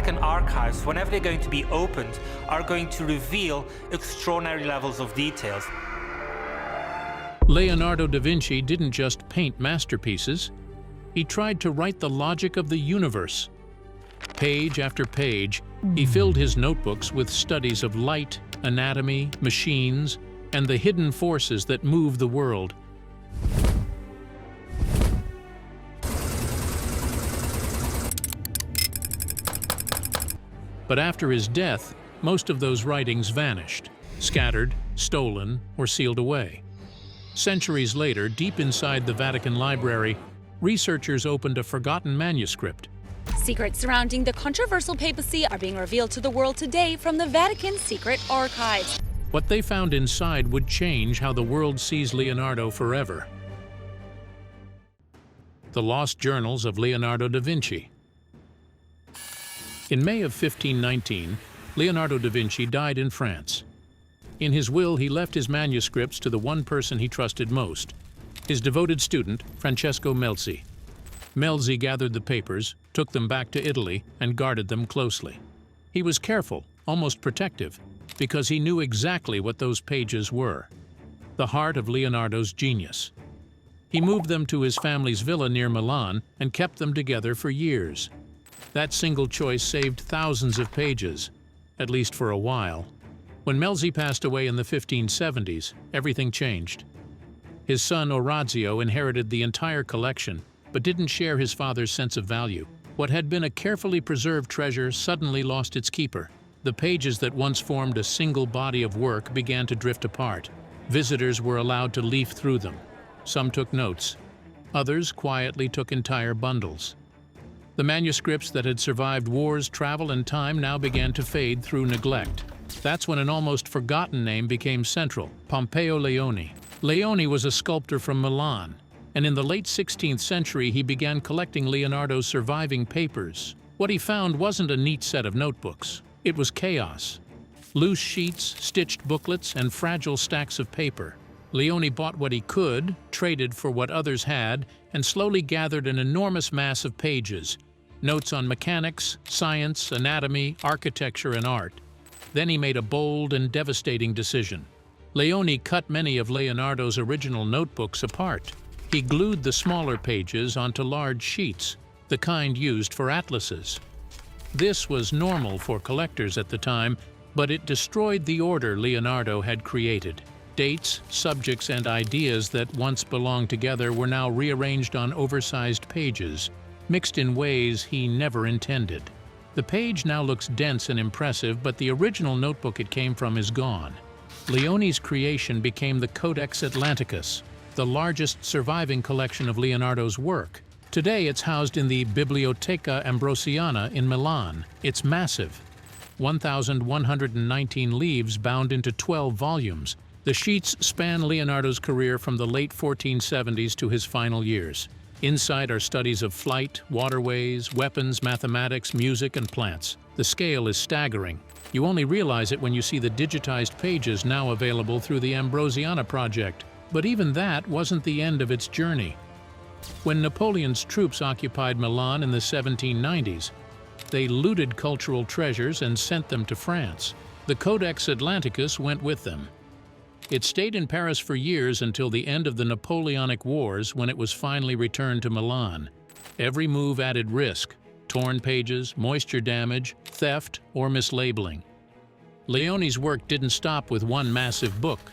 Vatican archives, whenever they're going to be opened, are going to reveal extraordinary levels of details. Leonardo da Vinci didn't just paint masterpieces, he tried to write the logic of the universe. Page after page, he filled his notebooks with studies of light, anatomy, machines, and the hidden forces that move the world. But after his death, most of those writings vanished, scattered, stolen, or sealed away. Centuries later, deep inside the Vatican Library, researchers opened a forgotten manuscript. Secrets surrounding the controversial papacy are being revealed to the world today from the Vatican Secret Archives. What they found inside would change how the world sees Leonardo forever. The Lost Journals of Leonardo da Vinci. In May of 1519, Leonardo da Vinci died in France. In his will, he left his manuscripts to the one person he trusted most, his devoted student, Francesco Melzi. Melzi gathered the papers, took them back to Italy, and guarded them closely. He was careful, almost protective, because he knew exactly what those pages were, the heart of Leonardo's genius. He moved them to his family's villa near Milan and kept them together for years. That single choice saved thousands of pages, at least for a while. When Melzi passed away in the 1570s, everything changed. His son Orazio inherited the entire collection, but didn't share his father's sense of value. What had been a carefully preserved treasure suddenly lost its keeper. The pages that once formed a single body of work began to drift apart. Visitors were allowed to leaf through them. Some took notes. Others quietly took entire bundles. The manuscripts that had survived wars, travel, and time now began to fade through neglect. That's when an almost forgotten name became central: Pompeo Leoni. Leoni was a sculptor from Milan, and in the late 16th century he began collecting Leonardo's surviving papers. What he found wasn't a neat set of notebooks. It was chaos. Loose sheets, stitched booklets, and fragile stacks of paper. Leoni bought what he could, traded for what others had, and slowly gathered an enormous mass of pages. Notes on mechanics, science, anatomy, architecture, and art. Then he made a bold and devastating decision. Leoni cut many of Leonardo's original notebooks apart. He glued the smaller pages onto large sheets, the kind used for atlases. This was normal for collectors at the time, but it destroyed the order Leonardo had created. Dates, subjects, and ideas that once belonged together were now rearranged on oversized pages, mixed in ways he never intended. The page now looks dense and impressive, but the original notebook it came from is gone. Leoni's creation became the Codex Atlanticus, the largest surviving collection of Leonardo's work. Today it's housed in the Biblioteca Ambrosiana in Milan. It's massive, 1,119 leaves bound into 12 volumes. The sheets span Leonardo's career from the late 1470s to his final years. Inside are studies of flight, waterways, weapons, mathematics, music, and plants. The scale is staggering. You only realize it when you see the digitized pages now available through the Ambrosiana project. But even that wasn't the end of its journey. When Napoleon's troops occupied Milan in the 1790s, they looted cultural treasures and sent them to France. The Codex Atlanticus went with them. It stayed in Paris for years until the end of the Napoleonic Wars, when it was finally returned to Milan. Every move added risk: torn pages, moisture damage, theft, or mislabeling. Leoni's work didn't stop with one massive book.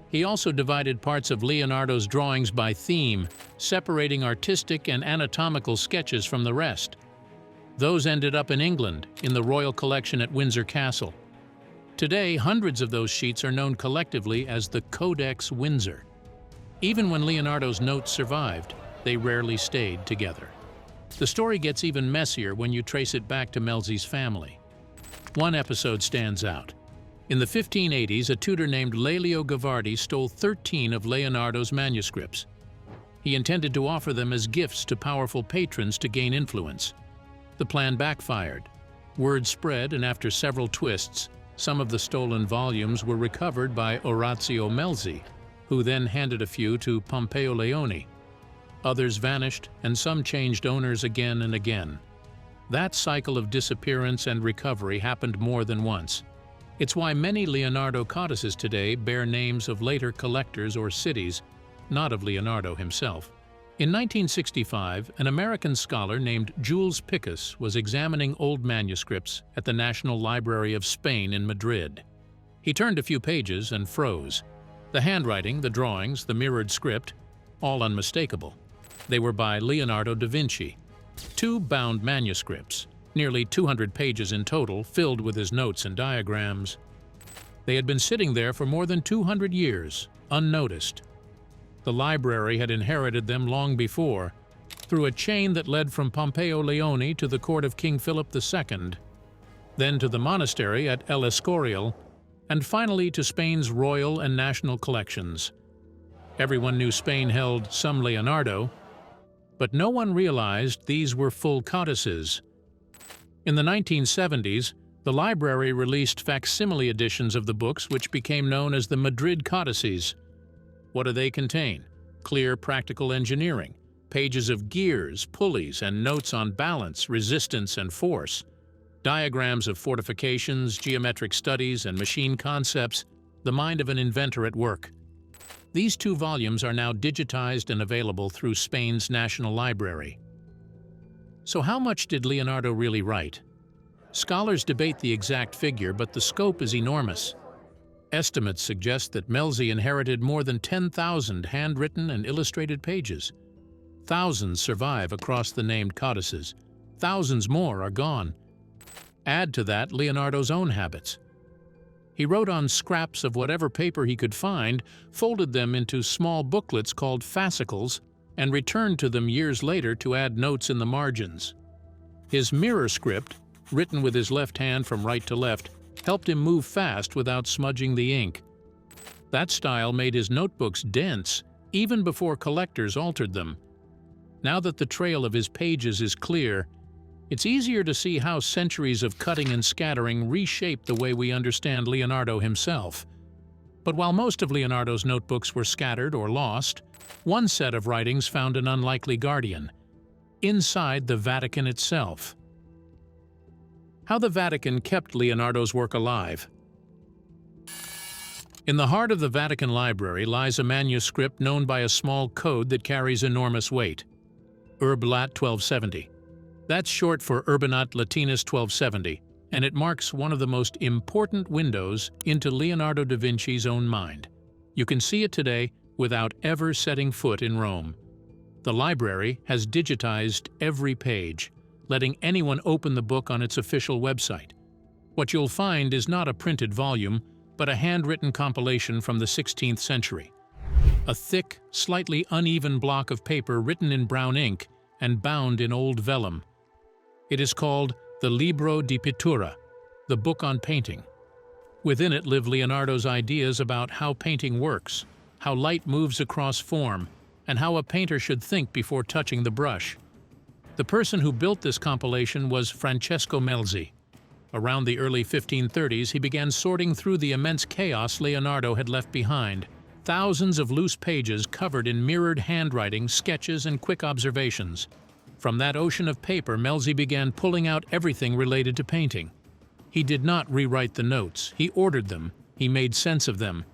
He also divided parts of Leonardo's drawings by theme, separating artistic and anatomical sketches from the rest. Those ended up in England, in the Royal Collection at Windsor Castle. Today, hundreds of those sheets are known collectively as the Codex Windsor. Even when Leonardo's notes survived, they rarely stayed together. The story gets even messier when you trace it back to Melzi's family. One episode stands out. In the 1580s, a tutor named Lelio Gavardi stole 13 of Leonardo's manuscripts. He intended to offer them as gifts to powerful patrons to gain influence. The plan backfired. Word spread, and after several twists, some of the stolen volumes were recovered by Orazio Melzi, who then handed a few to Pompeo Leoni. Others vanished, and some changed owners again and again. That cycle of disappearance and recovery happened more than once. It's why many Leonardo codices today bear names of later collectors or cities, not of Leonardo himself. In 1965, an American scholar named Jules Picus was examining old manuscripts at the National Library of Spain in Madrid. He turned a few pages and froze. The handwriting, the drawings, the mirrored script, all unmistakable. They were by Leonardo da Vinci. 2 bound manuscripts, nearly 200 pages in total, filled with his notes and diagrams. They had been sitting there for more than 200 years, unnoticed. The library had inherited them long before, through a chain that led from Pompeo Leone to the court of King Philip II, then to the monastery at El Escorial, and finally to Spain's royal and national collections. Everyone knew Spain held some Leonardo, but no one realized these were full codices. In the 1970s, the library released facsimile editions of the books which became known as the Madrid Codices. What do they contain? Clear practical engineering, pages of gears, pulleys, and notes on balance, resistance, and force, diagrams of fortifications, geometric studies, and machine concepts, the mind of an inventor at work. These 2 volumes are now digitized and available through Spain's National Library. So how much did Leonardo really write? Scholars debate the exact figure, but the scope is enormous. Estimates suggest that Melzi inherited more than 10,000 handwritten and illustrated pages. Thousands survive across the named codices. Thousands more are gone. Add to that Leonardo's own habits. He wrote on scraps of whatever paper he could find, folded them into small booklets called fascicles, and returned to them years later to add notes in the margins. His mirror script, written with his left hand from right to left, helped him move fast without smudging the ink. That style made his notebooks dense, even before collectors altered them. Now that the trail of his pages is clear, it's easier to see how centuries of cutting and scattering reshaped the way we understand Leonardo himself. But while most of Leonardo's notebooks were scattered or lost, one set of writings found an unlikely guardian: inside the Vatican itself. How the Vatican kept Leonardo's work alive. In the heart of the Vatican Library lies a manuscript known by a small code that carries enormous weight: Urb Lat. 1270. That's short for Urbinat Latinus 1270, and it marks one of the most important windows into Leonardo da Vinci's own mind. You can see it today without ever setting foot in Rome. The library has digitized every page, letting anyone open the book on its official website. What you'll find is not a printed volume, but a handwritten compilation from the 16th century. A thick, slightly uneven block of paper written in brown ink and bound in old vellum. It is called the Libro di Pittura, the book on painting. Within it live Leonardo's ideas about how painting works, how light moves across form, and how a painter should think before touching the brush. The person who built this compilation was Francesco Melzi. Around the early 1530s, he began sorting through the immense chaos Leonardo had left behind. Thousands of loose pages covered in mirrored handwriting, sketches, and quick observations. From that ocean of paper, Melzi began pulling out everything related to painting. He did not rewrite the notes. He ordered them. He made sense of them.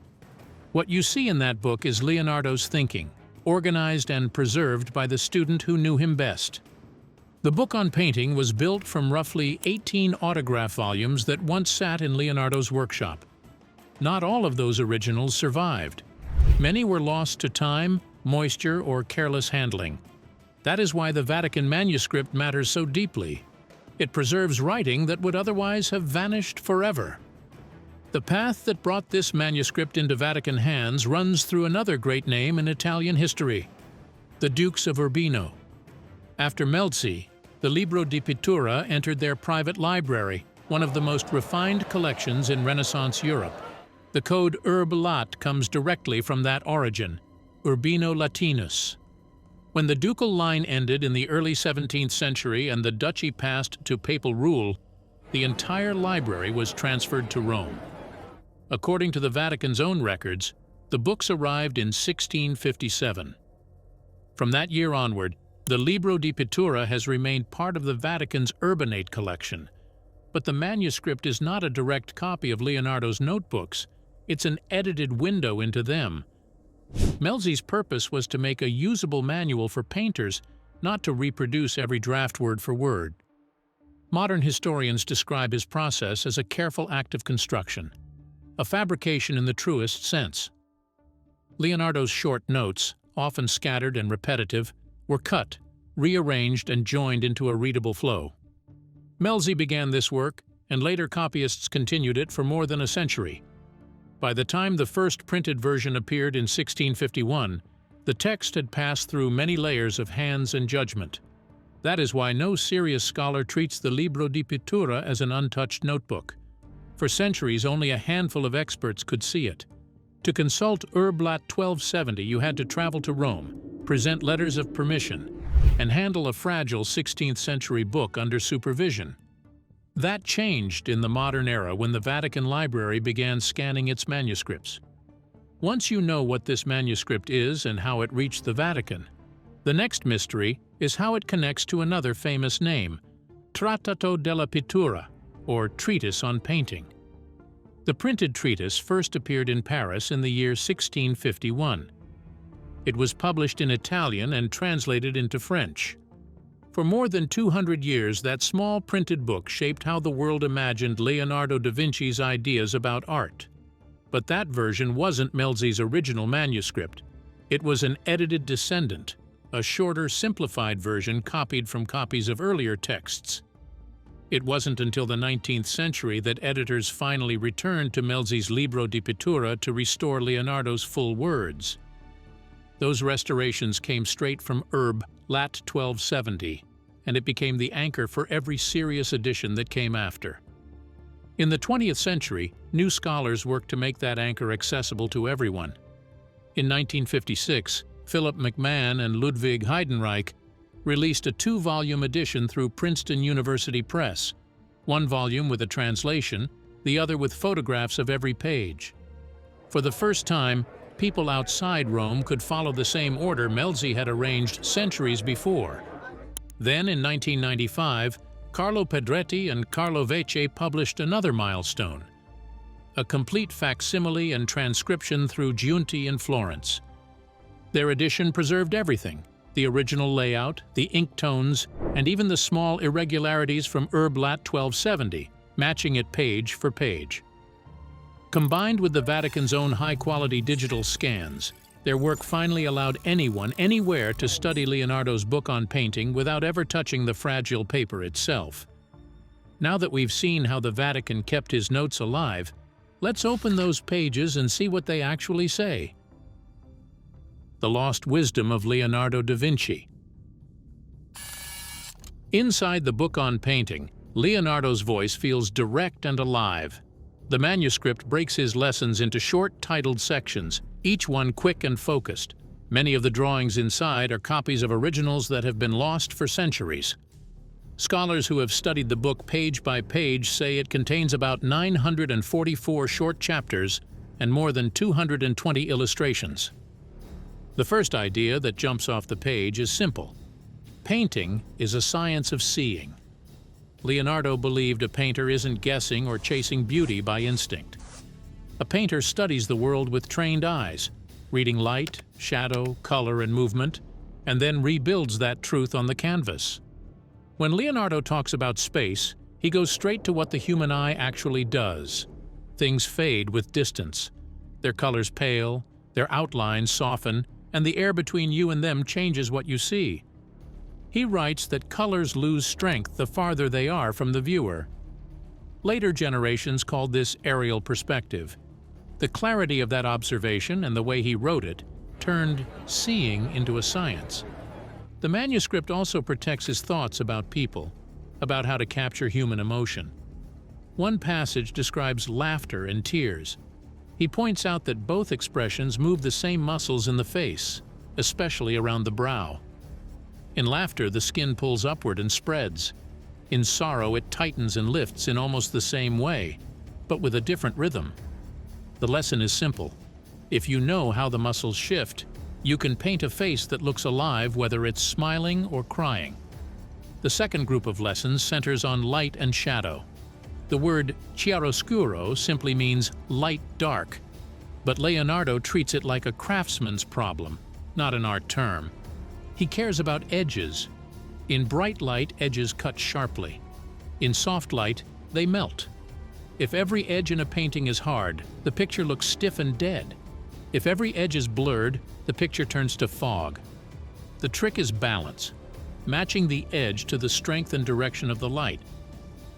What you see in that book is Leonardo's thinking, organized and preserved by the student who knew him best. The book on painting was built from roughly 18 autograph volumes that once sat in Leonardo's workshop. Not all of those originals survived. Many were lost to time, moisture, or careless handling. That is why the Vatican manuscript matters so deeply. It preserves writing that would otherwise have vanished forever. The path that brought this manuscript into Vatican hands runs through another great name in Italian history: the Dukes of Urbino. After Melzi, the Libro di Pittura entered their private library, one of the most refined collections in Renaissance Europe. The code Urb Lat comes directly from that origin, Urbino Latinus. When the ducal line ended in the early 17th century and the duchy passed to papal rule, the entire library was transferred to Rome. According to the Vatican's own records, the books arrived in 1657. From that year onward, The Libro di Pittura has remained part of the Vatican's Urbinate collection, but the manuscript is not a direct copy of Leonardo's notebooks. It's an edited window into them. Melzi's purpose was to make a usable manual for painters, not to reproduce every draft word for word. Modern historians describe his process as a careful act of construction, a fabrication in the truest sense. Leonardo's short notes, often scattered and repetitive, were cut, rearranged, and joined into a readable flow. Melzi began this work, and later copyists continued it for more than a century. By the time the first printed version appeared in 1651, the text had passed through many layers of hands and judgment. That is why no serious scholar treats the Libro di Pittura as an untouched notebook. For centuries, only a handful of experts could see it. To consult Urblat 1270, you had to travel to Rome, present letters of permission, and handle a fragile 16th-century book under supervision. That changed in the modern era when the Vatican Library began scanning its manuscripts. Once you know what this manuscript is and how it reached the Vatican, the next mystery is how it connects to another famous name, Trattato della Pittura, or Treatise on Painting. The printed treatise first appeared in Paris in the year 1651. It was published in Italian and translated into French. For more than 200 years, that small printed book shaped how the world imagined Leonardo da Vinci's ideas about art. But that version wasn't Melzi's original manuscript. It was an edited descendant, a shorter, simplified version copied from copies of earlier texts. It wasn't until the 19th century that editors finally returned to Melzi's Libro di Pittura to restore Leonardo's full words. Those restorations came straight from Lat 1270, and it became the anchor for every serious edition that came after. In the 20th century, new scholars worked to make that anchor accessible to everyone. In 1956, Philip McMahon and Ludwig Heidenreich released a 2-volume edition through Princeton University Press, one volume with a translation, the other with photographs of every page. For the first time, people outside Rome could follow the same order Melzi had arranged centuries before. Then, in 1995, Carlo Pedretti and Carlo Vecchi published another milestone, a complete facsimile and transcription through Giunti in Florence. Their edition preserved everything: the original layout, the ink tones, and even the small irregularities from Lat 1270, matching it page for page. Combined with the Vatican's own high-quality digital scans, their work finally allowed anyone, anywhere, to study Leonardo's book on painting without ever touching the fragile paper itself. Now that we've seen how the Vatican kept his notes alive, let's open those pages and see what they actually say. The Lost Wisdom of Leonardo da Vinci. Inside the book on painting, Leonardo's voice feels direct and alive. The manuscript breaks his lessons into short, titled sections, each one quick and focused. Many of the drawings inside are copies of originals that have been lost for centuries. Scholars who have studied the book page by page say it contains about 944 short chapters and more than 220 illustrations. The first idea that jumps off the page is simple. Painting is a science of seeing. Leonardo believed a painter isn't guessing or chasing beauty by instinct. A painter studies the world with trained eyes, reading light, shadow, color, and movement, and then rebuilds that truth on the canvas. When Leonardo talks about space, he goes straight to what the human eye actually does. Things fade with distance. Their colors pale, their outlines soften, and the air between you and them changes what you see. He writes that colors lose strength the farther they are from the viewer. Later generations called this aerial perspective. The clarity of that observation and the way he wrote it turned seeing into a science. The manuscript also protects his thoughts about people, about how to capture human emotion. One passage describes laughter and tears. He points out that both expressions move the same muscles in the face, especially around the brow. In laughter, the skin pulls upward and spreads. In sorrow, it tightens and lifts in almost the same way, but with a different rhythm. The lesson is simple. If you know how the muscles shift, You can paint a face that looks alive whether it's smiling or crying. The second group of lessons centers on light and shadow. The word chiaroscuro simply means light-dark, but Leonardo treats it like a craftsman's problem, not an art term. He cares about edges. In bright light, edges cut sharply. In soft light, they melt. If every edge in a painting is hard, the picture looks stiff and dead. If every edge is blurred, the picture turns to fog. The trick is balance, matching the edge to the strength and direction of the light.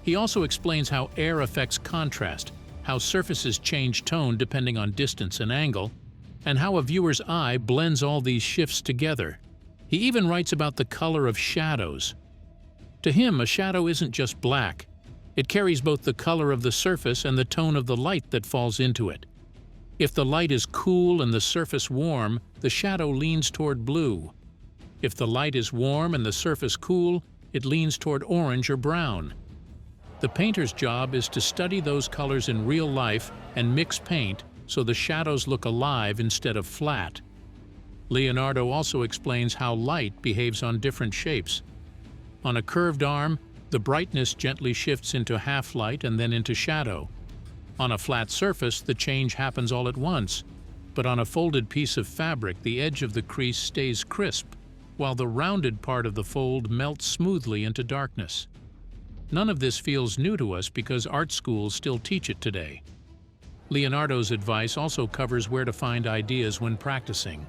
He also explains how air affects contrast, how surfaces change tone depending on distance and angle, and how a viewer's eye blends all these shifts together. He even writes about the color of shadows. To him, a shadow isn't just black. It carries both the color of the surface and the tone of the light that falls into it. If the light is cool and the surface warm, the shadow leans toward blue. If the light is warm and the surface cool, it leans toward orange or brown. The painter's job is to study those colors in real life and mix paint so the shadows look alive instead of flat. Leonardo also explains how light behaves on different shapes. On a curved arm, the brightness gently shifts into half light and then into shadow. On a flat surface, the change happens all at once, but on a folded piece of fabric, the edge of the crease stays crisp, while the rounded part of the fold melts smoothly into darkness. None of this feels new to us because art schools still teach it today. Leonardo's advice also covers where to find ideas when practicing.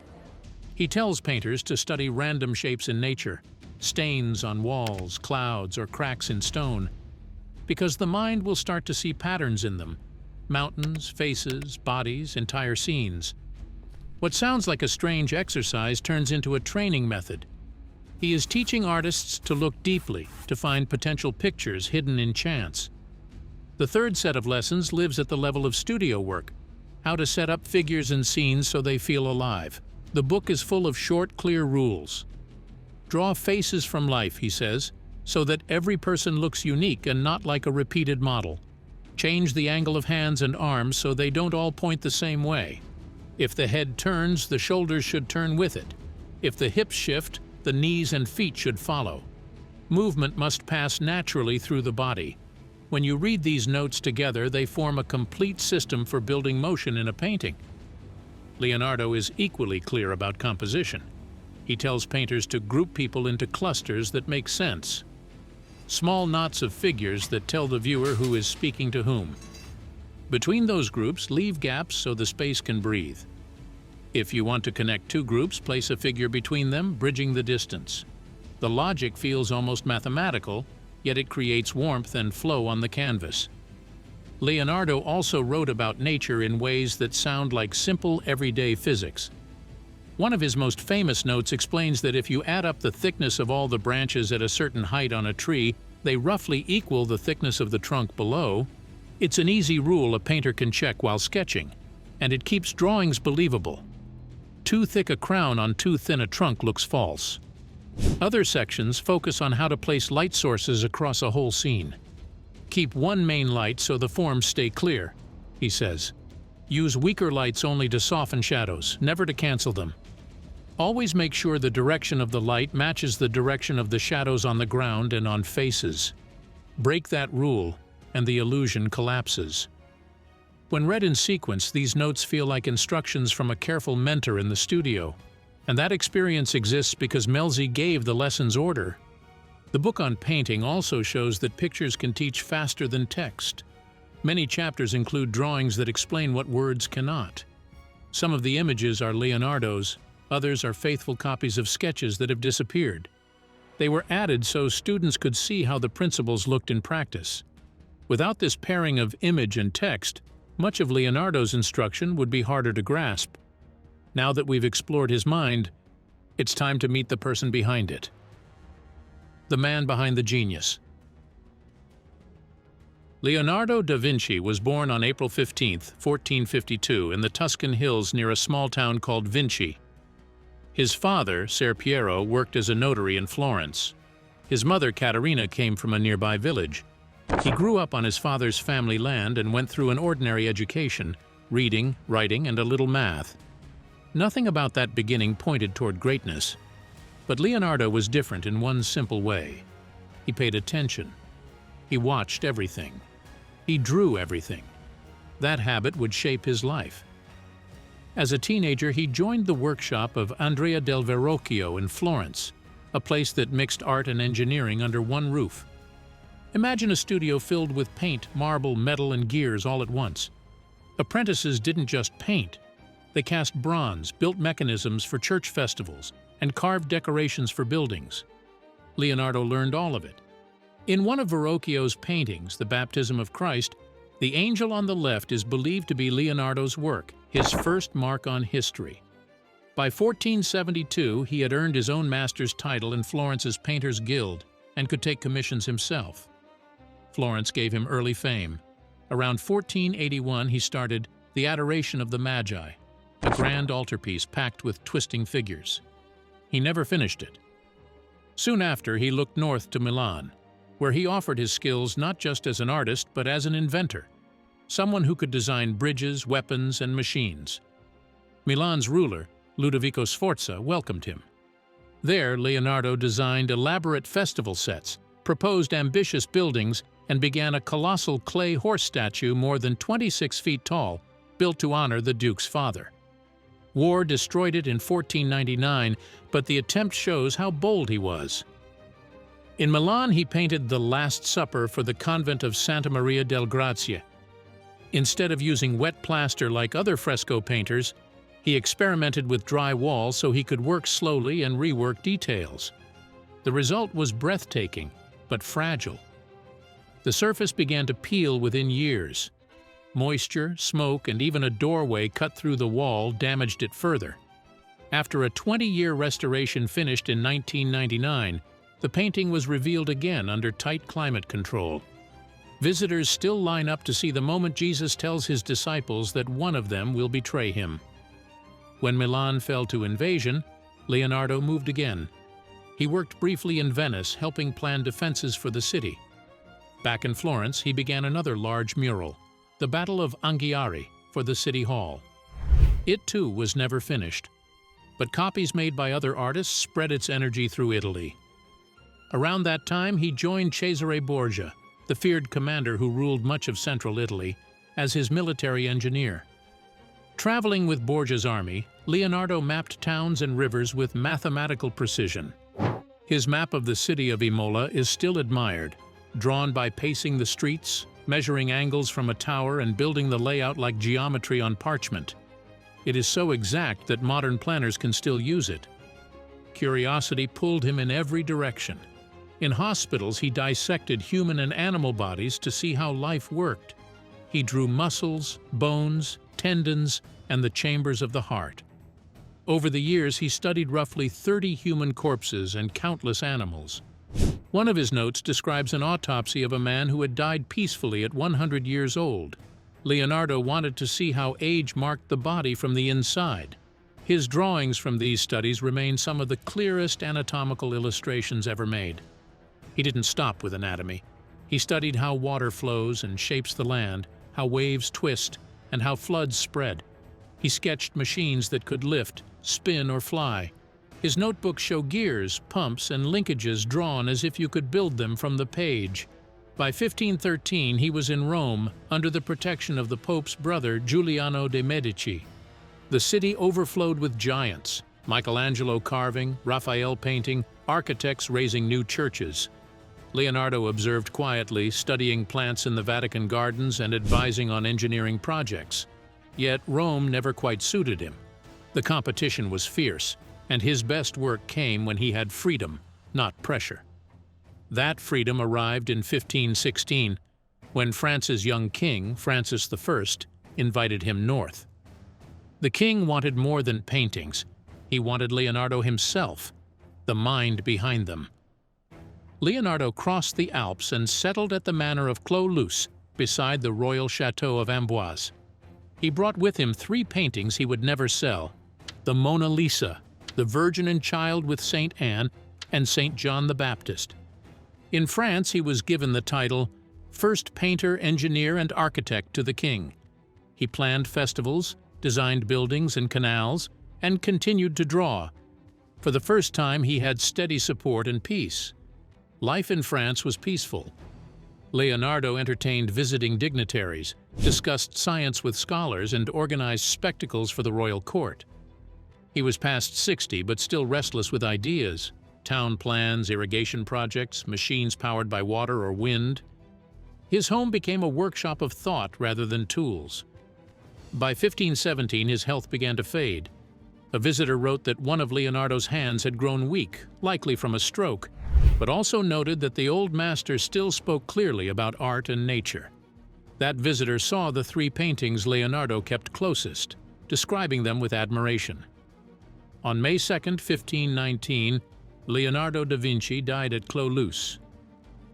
He tells painters to study random shapes in nature, stains on walls, clouds, or cracks in stone, because the mind will start to see patterns in them: mountains, faces, bodies, entire scenes. What sounds like a strange exercise turns into a training method. He is teaching artists to look deeply, to find potential pictures hidden in chance. The third set of lessons lives at the level of studio work, how to set up figures and scenes so they feel alive. The book is full of short, clear rules. Draw faces from life, he says, so that every person looks unique and not like a repeated model. Change the angle of hands and arms so they don't all point the same way. If the head turns, the shoulders should turn with it. If the hips shift, the knees and feet should follow. Movement must pass naturally through the body. When you read these notes together, they form a complete system for building motion in a painting. Leonardo is equally clear about composition. He tells painters to group people into clusters that make sense. Small knots of figures that tell the viewer who is speaking to whom. Between those groups, leave gaps so the space can breathe. If you want to connect two groups, place a figure between them, bridging the distance. The logic feels almost mathematical, yet it creates warmth and flow on the canvas. Leonardo also wrote about nature in ways that sound like simple, everyday physics. One of his most famous notes explains that if you add up the thickness of all the branches at a certain height on a tree, they roughly equal the thickness of the trunk below. It's an easy rule a painter can check while sketching, and it keeps drawings believable. Too thick a crown on too thin a trunk looks false. Other sections focus on how to place light sources across a whole scene. Keep one main light so the forms stay clear, he says. Use weaker lights only to soften shadows, never to cancel them. Always make sure the direction of the light matches the direction of the shadows on the ground and on faces. Break that rule, and the illusion collapses. When read in sequence, these notes feel like instructions from a careful mentor in the studio. And that experience exists because Melzi gave the lessons order. The book on painting also shows that pictures can teach faster than text. Many chapters include drawings that explain what words cannot. Some of the images are Leonardo's, others are faithful copies of sketches that have disappeared. They were added so students could see how the principles looked in practice. Without this pairing of image and text, much of Leonardo's instruction would be harder to grasp. Now that we've explored his mind, it's time to meet the person behind it. The man behind the genius. Leonardo da Vinci was born on April 15, 1452, in the Tuscan hills near a small town called Vinci. His father, Ser Piero, worked as a notary in Florence. His mother, Caterina, came from a nearby village. He grew up on his father's family land and went through an ordinary education, reading, writing, and a little math. Nothing about that beginning pointed toward greatness. But Leonardo was different in one simple way. He paid attention. He watched everything. He drew everything. That habit would shape his life. As a teenager, he joined the workshop of Andrea del Verrocchio in Florence, a place that mixed art and engineering under one roof. Imagine a studio filled with paint, marble, metal, and gears all at once. Apprentices didn't just paint. They cast bronze, built mechanisms for church festivals, and carved decorations for buildings. Leonardo learned all of it. In one of Verrocchio's paintings, The Baptism of Christ, the angel on the left is believed to be Leonardo's work, his first mark on history. By 1472, he had earned his own master's title in Florence's Painters' Guild and could take commissions himself. Florence gave him early fame. Around 1481, he started The Adoration of the Magi, a grand altarpiece packed with twisting figures. He never finished it. Soon after, he looked north to Milan, where he offered his skills not just as an artist but as an inventor, someone who could design bridges, weapons, and machines. Milan's ruler, Ludovico Sforza, welcomed him. There, Leonardo designed elaborate festival sets, proposed ambitious buildings, and began a colossal clay horse statue more than 26 feet tall, built to honor the Duke's father. War destroyed it in 1499, but the attempt shows how bold he was. In Milan, he painted the Last Supper for the convent of Santa Maria del Grazie. Instead of using wet plaster like other fresco painters, he experimented with dry walls so he could work slowly and rework details. The result was breathtaking, but fragile. The surface began to peel within years. Moisture, smoke, and even a doorway cut through the wall damaged it further. After a 20-year restoration finished in 1999, the painting was revealed again under tight climate control. Visitors still line up to see the moment Jesus tells his disciples that one of them will betray him. When Milan fell to invasion, Leonardo moved again. He worked briefly in Venice, helping plan defenses for the city. Back in Florence, he began another large mural, the Battle of Anghiari, for the city hall. It too was never finished, but copies made by other artists spread its energy through Italy. Around that time, he joined Cesare Borgia, the feared commander who ruled much of central Italy, as his military engineer. Traveling with Borgia's army, Leonardo mapped towns and rivers with mathematical precision. His map of the city of Imola is still admired, drawn by pacing the streets, measuring angles from a tower, and building the layout like geometry on parchment. It is so exact that modern planners can still use it. Curiosity pulled him in every direction. In hospitals, he dissected human and animal bodies to see how life worked. He drew muscles, bones, tendons, and the chambers of the heart. Over the years, he studied roughly 30 human corpses and countless animals. One of his notes describes an autopsy of a man who had died peacefully at 100 years old. Leonardo wanted to see how age marked the body from the inside. His drawings from these studies remain some of the clearest anatomical illustrations ever made. He didn't stop with anatomy. He studied how water flows and shapes the land, how waves twist, and how floods spread. He sketched machines that could lift, spin, or fly. His notebooks show gears, pumps, and linkages drawn as if you could build them from the page. By 1513, he was in Rome under the protection of the Pope's brother, Giuliano de' Medici. The city overflowed with giants, Michelangelo carving, Raphael painting, architects raising new churches. Leonardo observed quietly, studying plants in the Vatican gardens and advising on engineering projects. Yet Rome never quite suited him. The competition was fierce, and his best work came when he had freedom, not pressure. That freedom arrived in 1516, when France's young king, Francis I, invited him north. The king wanted more than paintings. He wanted Leonardo himself, the mind behind them. Leonardo crossed the Alps and settled at the manor of Clos-Luce, beside the royal chateau of Amboise. He brought with him 3 paintings he would never sell: the Mona Lisa, the Virgin and Child with Saint Anne, and Saint John the Baptist. In France, he was given the title First Painter, Engineer, and Architect to the King. He planned festivals, designed buildings and canals, and continued to draw. For the first time, he had steady support and peace. Life in France was peaceful. Leonardo entertained visiting dignitaries, discussed science with scholars, and organized spectacles for the royal court. He was past 60 but still restless with ideas: town plans, irrigation projects, machines powered by water or wind. His home became a workshop of thought rather than tools. By 1517, his health began to fade. A visitor wrote that one of Leonardo's hands had grown weak, likely from a stroke, but also noted that the old master still spoke clearly about art and nature. That visitor saw the 3 paintings Leonardo kept closest, describing them with admiration. On May 2, 1519, Leonardo da Vinci died at Clos.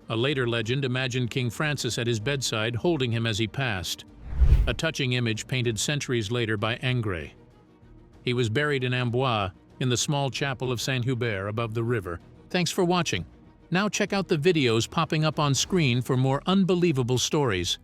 A later legend imagined King Francis at his bedside holding him as he passed, a touching image painted centuries later by Ingres. He was buried in Amboise, in the small chapel of Saint-Hubert above the river. Thanks for watching. Now check out the videos popping up on screen for more unbelievable stories.